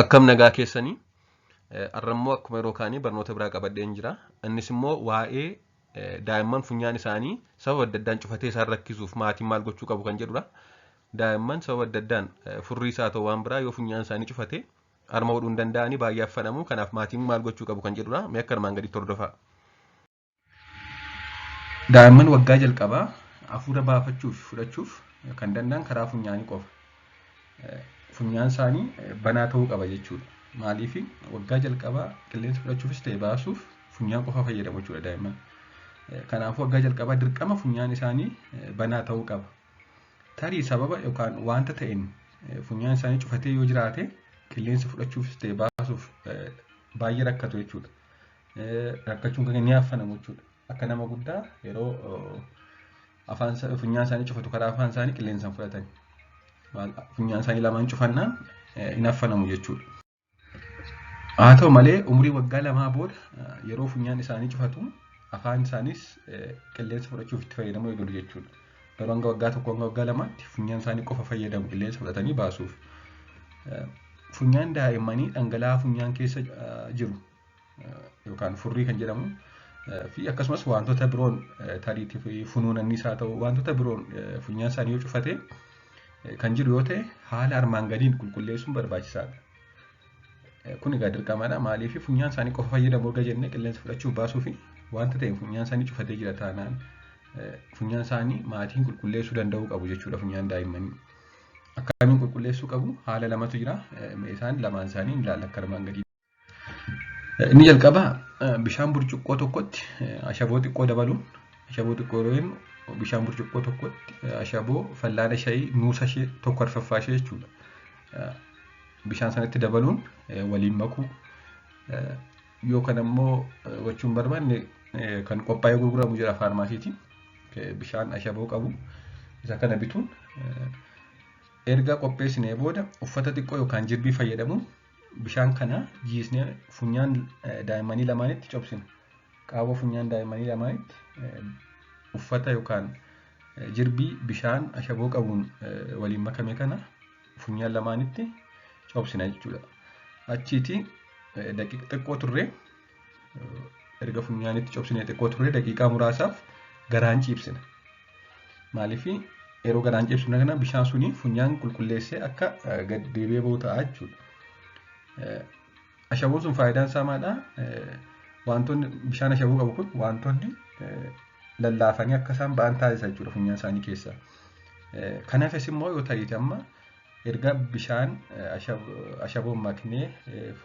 Akkam nagaa keessanii arrammoo akkuma yeroo kaanii barnoota biraa qabadheen jira. Innis immoo waa'ee daa'imman funyaan isaanii sababa adda addaan cufatee isaan rakkisuuf maatiin maal gochuu qabu kan jedhudha. Daa'imman sababa adda addaan furrii isaa ta'u waan biraa yoo funyaan isaanii cufate harma hodhuu hin danda'anii baay'ee affanamu. Kanaaf maatiin maal gochuu qabu kan jedhudha. Mee akka armaan gaditti hordofaa. Daa'imman waggaa jalqabaa hafuura baafachuuf fudhachuuf kan danda'an karaa funyaanii qofa. Funyaan isaanii banaa ta'uu qaba jechuudha. Maaliif waggaa jalqabaa qilleensa fudhachuufis ta'e baasuuf funyaan qofa fayyadamu jechuudha daa'imman. Kanaafuu waggaa jalqabaa dirqama funyaan isaanii banaa ta'uu qaba. Tarii sababa yookaan wanta ta'een funyaan isaanii cufatee yoo jiraate qilleensa fudhachuufis ta'e baasuuf baay'ee rakkatu jechuudha. Rakkachuun kan inni affanamu jechuudha. Akka nama guddaa yeroo funyaan isaanii cufatu karaa afaan isaanii qilleensaan fudhatan. Funyaan isaanii lamaan cufannaan hin affanamu jechuudha. Haa ta'u malee umurii waggaa lamaa booda yeroo funyaan isaanii cufatu afaan isaaniis qilleensa fudhachuuf itti fayyadamuu eegalu jechuudha. Yeroo hanga waggaa tokko hanga waggaa lamaatti funyaan isaanii qofa fayyadamu qilleensa fudhatanii baasuuf. Funyaan daa'immanii dhangala'aa funyaan keessa jiru yookaan furrii kan jedhamu fi akkasumas wantoota biroon tariitii fi funuunannis haa ta'u wantoota biroon funyaan isaanii yoo cufate kan jiru yoo ta'e haala armaan gadiin qulqulleessuun barbaachisaadha. Kun egaa dirqamadha. Maaliif funyaan isaanii qofa fayyadamu erga jennee qilleensa fudhachuuf baasuu fi wanta ta'e funyaan isaanii cufatee jira taanaan funyaan isaanii maatiin qulqulleessuu danda'uu qabu jechuudha funyaan daa'immanii. Akkamiin qulqulleessuu qabu? Haala lamatu jira. Isaan lamaan isaanii ni ilaalla akka armaan gadii. Inni jalqabaa bishaan burcuqqoo tokkotti ashaboo xiqqoo dabaluun ashaboo xiqqoo yeroo bishaan burcuqqoo tokkotti ashaboo fallaana shayii nuusa ishee tokko arfaffaa ishee jechuudha. Bishaan sanatti dabaluun waliin makuu yookaan ammoo gochuun barbaanne kan qophaa'ee gurguramu jira faarmaasiitiin bishaan ashaboo qabu isa kana bituun erga qopheessinee booda uffata xiqqoo yookaan jirbii fayyadamuun bishaan kana jiisnee funyaan daa'immanii lamaanitti cobsina. Qaawwa funyaan daa'immanii lamaanitti uffata yookaan jirbii bishaan ashaboo qabuun waliin makame kana funyaan lamaanitti cobsina jechuudha. Achiiti daqiiqa xiqqoo turree erga funyaanitti cobsinee xiqqoo turree daqiiqaa muraasaaf garaan ciibsina. Maaliif yeroo garaan ciibsinu kana bishaan suni funyaan qulqulleessee akka gad deebi'ee ba'u ta'a jechuudha. Ashaboon sun faayidaan isaa maalidha? Wantoonni bishaan ashaboo qabu kun wantoonni lallaafanii akka isaan ba'an taasisa jechuudha funyaan isaanii keessaa. Kanaafis immoo yoo ta'e amma erga bishaan ashaboon maknee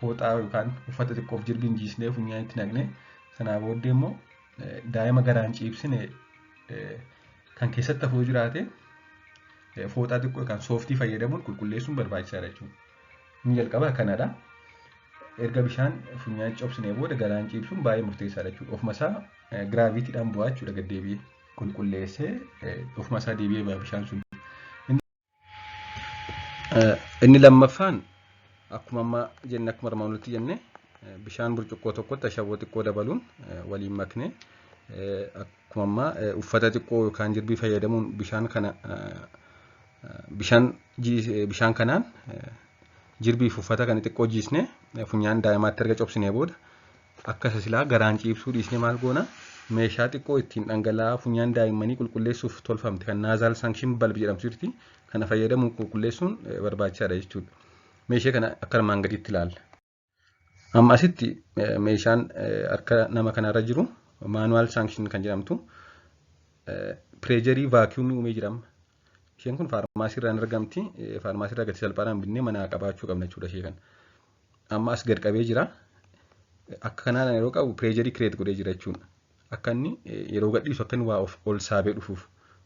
fooxaa yookaan uffata xiqqoof jirbiin jiisnee funyaanitti naqnee sanaa booddee immoo daa'ima garaan ciibsine kan keessatti hafuu jiraate fooxaa xiqqoo yookaan sooftii fayyadamuun qulqulleessuun barbaachisaadha jechuudha. Inni jalqabaa kanadha. Erga bishaan funyaan cobsinee booda garaan ciibsuun baay'ee murteessaadha jechuudha. Ofuma isaa giraaviitiidhaan bu'aa jechuudha gad deebi'ee qulqulleessee ofuma isaa deebi'ee ba'a bishaan sun. Inni lammaffaan akkuma amma jenne akkuma armaan olitti jenne bishaan burcuqqoo tokkotti ashaboo xiqqoo dabaluun waliin maknee akkuma amma uffata xiqqoo yookaan jirbii fayyadamuun bishaan kanaan jirbiif uffata kana xiqqoo jiisnee funyaan daa'imaatti erga cobsinee booda akka silaa garaan ciibsuu dhiisnee maal goona meeshaa xiqqoo ittiin dhangala'aa funyaan daa'immanii qulqulleessuuf tolfamte kan naazaal sankshin balb jedhamtu jirti. Kana fayyadamuun qulqulleessuun barbaachisaadha jechuudha. Meeshaa kana akka armaan gadiitti ilaalla. Amma asitti meeshaan harka nama kanarra jiru maanuwaal sankshin kan jedhamtu pireejarii vaakiyuumii uumee jirama. Isheen kun faarmaasii irraa argamti. Faarmaasii irraa gatii salphaadhaan binnee manaa qabaachuu qabna jechuudha ishee kana. Amma as gad qabee jira. Akka kanaan yeroo qabu pireejarii kireet godhee jira jechuudha. Akka inni yeroo gadhiisu akka inni waa ol saabee dhufuuf,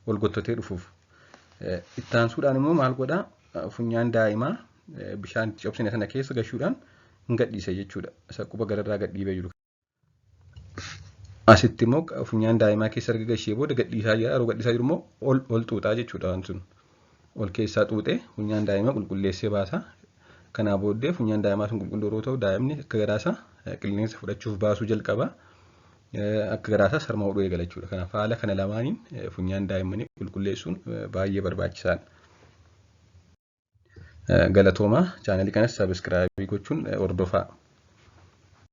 ol gottotee dhufuuf. Itti aansuudhaan immoo maal godhaa funyaan daa'imaa bishaan cobsine sana keessa gashuudhaan hin gadhiisa jechuudha. Isa quba gararraa gadhiibee jiru. Asitti immoo funyaan daa'imaa keessa erga gashee booda gadhiisaa jira. Yeroo gadhiisaa jiru immoo ol xuuxaa jechuudha wanti sun. Ol keessaa xuuxee funyaan daa'imaa qulqulleessee baasa. Kanaa booddee funyaan daa'imaa sun qulqulluu yeroo ta'u daa'imni akka garaasaa qilleensa fudhachuuf baasuu jalqaba. Akka garaasaa harma hodhuu eegala jechuudha. Kanaaf haala kana lamaaniin funyaan daa'immanii qulqulleessuun baay'ee barbaachisaadha. Galatooma chaanalii kanas sabiskiraayibii gochuun hordofaa.